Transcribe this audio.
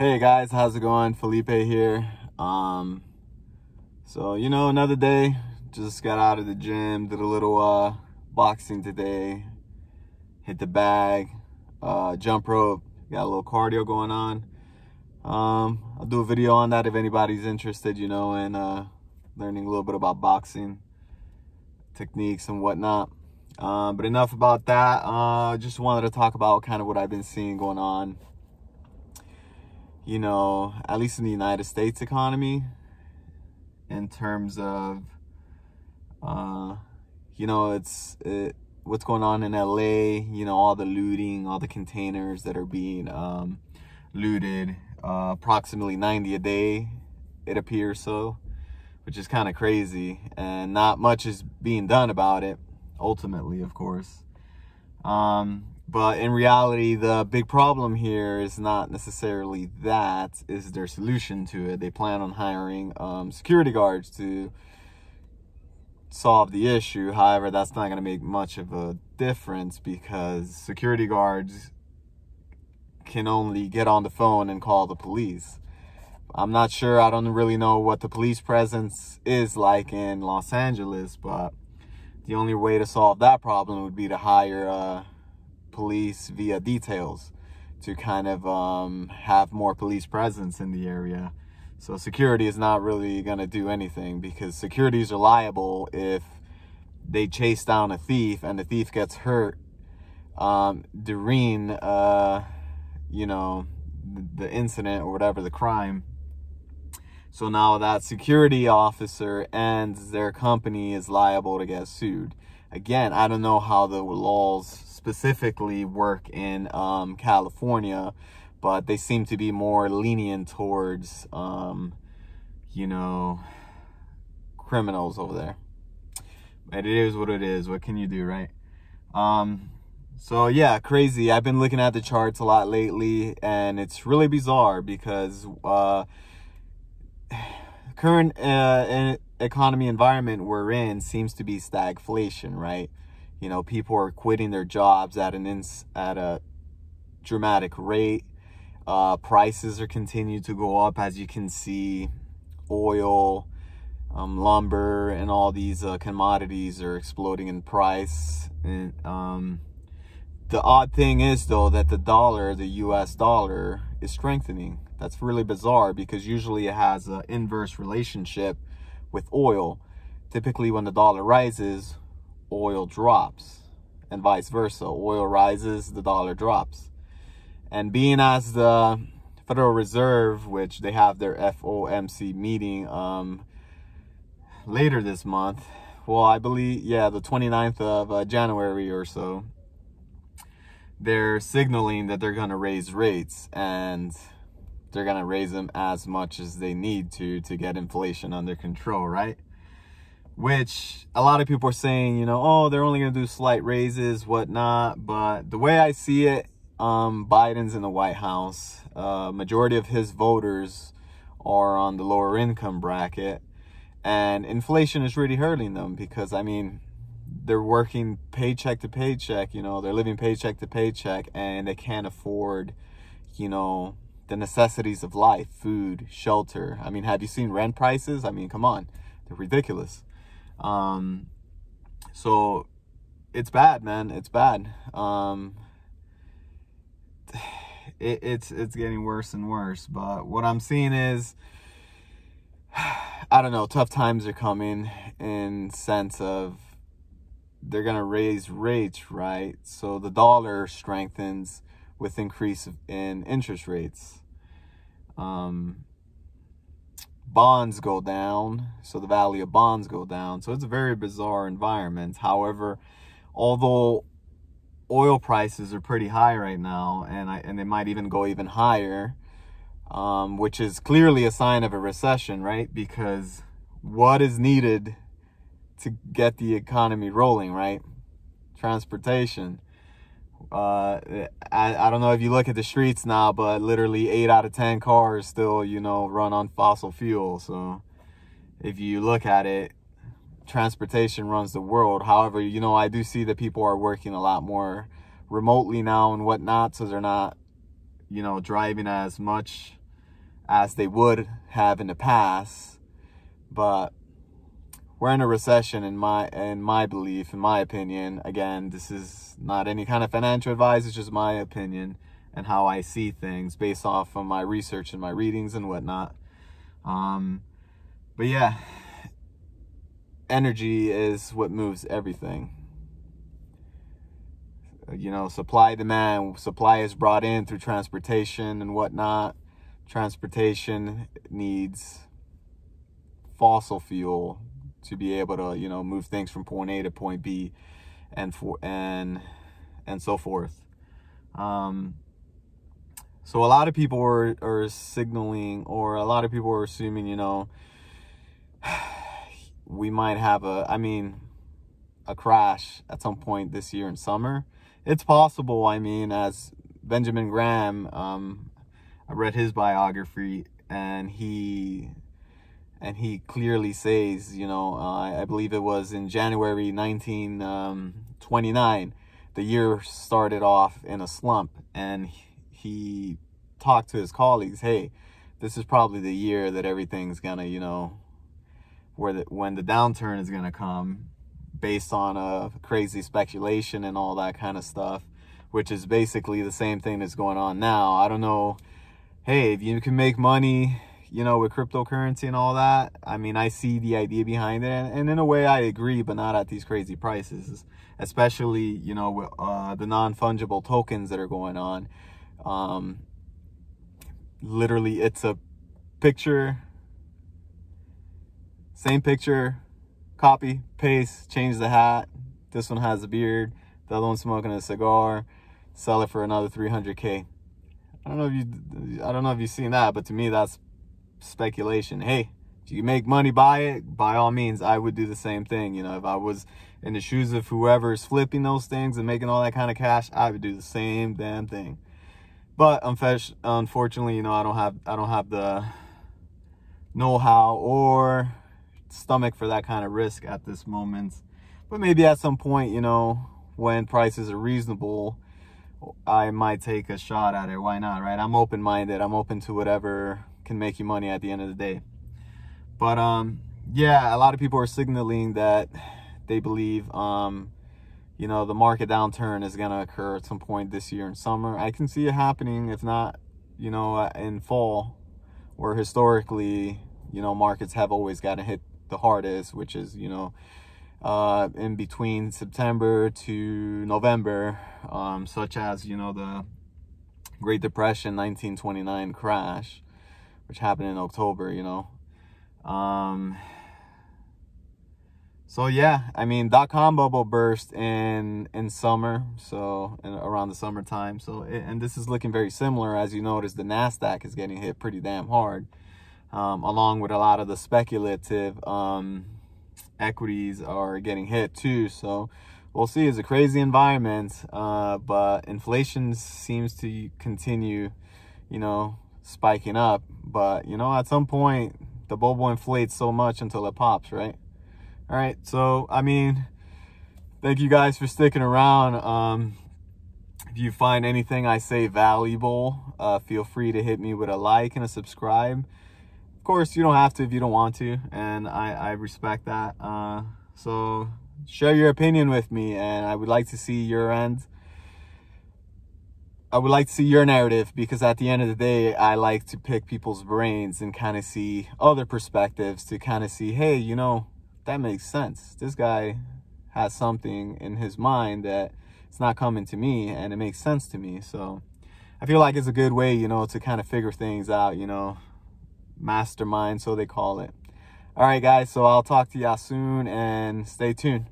Hey guys, how's it going? Felipe here. Another day. Just got out of the gym, did a little boxing today, hit the bag, jump rope, got a little cardio going on. I'll do a video on that if anybody's interested, in learning a little bit about boxing techniques and whatnot. But enough about that. Just wanted to talk about kind of what I've been seeing going on, at least in the United States economy, in terms of, what's going on in LA, all the looting, all the containers that are being looted, approximately 90 a day, it appears so, which is kind of crazy, and not much is being done about it, ultimately, of course. But in reality, the big problem here is not necessarily that, is their solution to it. They plan on hiring security guards to solve the issue. However, that's not going to make much of a difference because security guards can only get on the phone and call the police. I'm not sure, I don't really know what the police presence is like in Los Angeles, but the only way to solve that problem would be to hire police via details to kind of have more police presence in the area. So security is not really going to do anything because securities are liable if they chase down a thief and the thief gets hurt during the incident or whatever, the crime. So now that security officer and their company is liable to get sued. Again, I don't know how the laws specifically work in California, but they seem to be more lenient towards, criminals over there. But it is what it is. What can you do, right? So yeah, crazy. I've been looking at the charts a lot lately, and it's really bizarre because current economy environment we're in seems to be stagflation, right? People are quitting their jobs at a dramatic rate. Prices are continuing to go up, as you can see. Oil, lumber, and all these commodities are exploding in price. And the odd thing is, though, that the US dollar, is strengthening. That's really bizarre because usually it has an inverse relationship with oil. Typically, when the dollar rises, oil drops, and vice versa. Oil rises, the dollar drops. And being as the Federal Reserve, which they have their FOMC meeting later this month, well, I believe, the 29th of January or so, they're signaling that they're going to raise rates, and they're going to raise them as much as they need to get inflation under control, right? Which a lot of people are saying, oh, they're only going to do slight raises, whatnot. But the way I see it, Biden's in the White House. Majority of his voters are on the lower income bracket. And inflation is really hurting them because, they're working paycheck to paycheck, they're living paycheck to paycheck, and they can't afford, the necessities of life, food, shelter. Have you seen rent prices? Come on, they're ridiculous. So it's bad, man. It's bad. It's getting worse and worse. But what I'm seeing is, I don't know, tough times are coming in sense of they're going to raise rates, right? So the dollar strengthens with increase in interest rates. Bonds go down, so the value of bonds go down. So it's a very bizarre environment. However, although oil prices are pretty high right now, and they might even go even higher, which is clearly a sign of a recession, right? Because what is needed to get the economy rolling, right? Transportation. I don't know if you look at the streets now, but literally 8 out of 10 cars still, run on fossil fuel. So if you look at it, transportation runs the world. However, I do see that people are working a lot more remotely now and whatnot. So they're not, driving as much as they would have in the past. But we're in a recession in my belief, in my opinion. Again, this is not any kind of financial advice. It's just my opinion and how I see things based off of my research and my readings and whatnot. But yeah, energy is what moves everything. You know, supply, demand. Supply is brought in through transportation and whatnot. Transportation needs fossil fuel to be able to, you know, move things from point A to point B, and so forth. So a lot of people are signaling, or a lot of people are assuming, you know, we might have a crash at some point this year in summer. It's possible. I mean, as Benjamin Graham, I read his biography, and he clearly says, you know, I believe it was in January 1929, the year started off in a slump, and he talked to his colleagues, hey, this is probably the year that everything's gonna, you know, when the downturn is gonna come, based on crazy speculation and all that kind of stuff, which is basically the same thing that's going on now. I don't know, hey, if you can make money, you know, with cryptocurrency and all that, I mean, I see the idea behind it, and in a way I agree, but not at these crazy prices, especially, you know, with the non-fungible tokens that are going on. Literally, it's a picture, same picture, copy, paste, change the hat. This one has a beard, the other one's smoking a cigar, sell it for another 300K. I don't know if you've seen that, but to me, that's speculation. Hey, if you can make money by it, by all means, I would do the same thing. You know, if I was in the shoes of whoever's flipping those things and making all that kind of cash, I would do the same damn thing. But unfortunately, you know, I don't have the know-how or stomach for that kind of risk at this moment. But maybe at some point, you know, when prices are reasonable, I might take a shot at it. Why not, right? I'm open-minded. I'm open to whatever can make you money at the end of the day. But yeah, a lot of people are signaling that they believe you know, the market downturn is going to occur at some point this year in summer. I can see it happening, if not, you know, in fall, where historically, you know, markets have always gotten hit the hardest, which is, you know, in between September to November, such as, you know, the Great Depression 1929 crash, which happened in October, you know. So yeah, I mean, .com bubble burst in summer, so around the summertime. So and this is looking very similar. As you notice, the Nasdaq is getting hit pretty damn hard, along with a lot of the speculative equities are getting hit too. So we'll see. It's a crazy environment, but inflation seems to continue, you know, spiking up. But you know, at some point, the bubble inflates so much until it pops, right? All right, so, I mean, thank you guys for sticking around. If you find anything I say valuable, feel free to hit me with a like and a subscribe. Of course, you don't have to if you don't want to, and I respect that. So share your opinion with me, and I would like to see your end. I would like to see your narrative, because at the end of the day, I like to pick people's brains and kind of see other perspectives to kind of see, hey, you know, that makes sense. This guy has something in his mind that it's not coming to me, and it makes sense to me. So I feel like it's a good way, you know, to kind of figure things out, you know, mastermind, so they call it. All right, guys, so I'll talk to y'all soon, and stay tuned.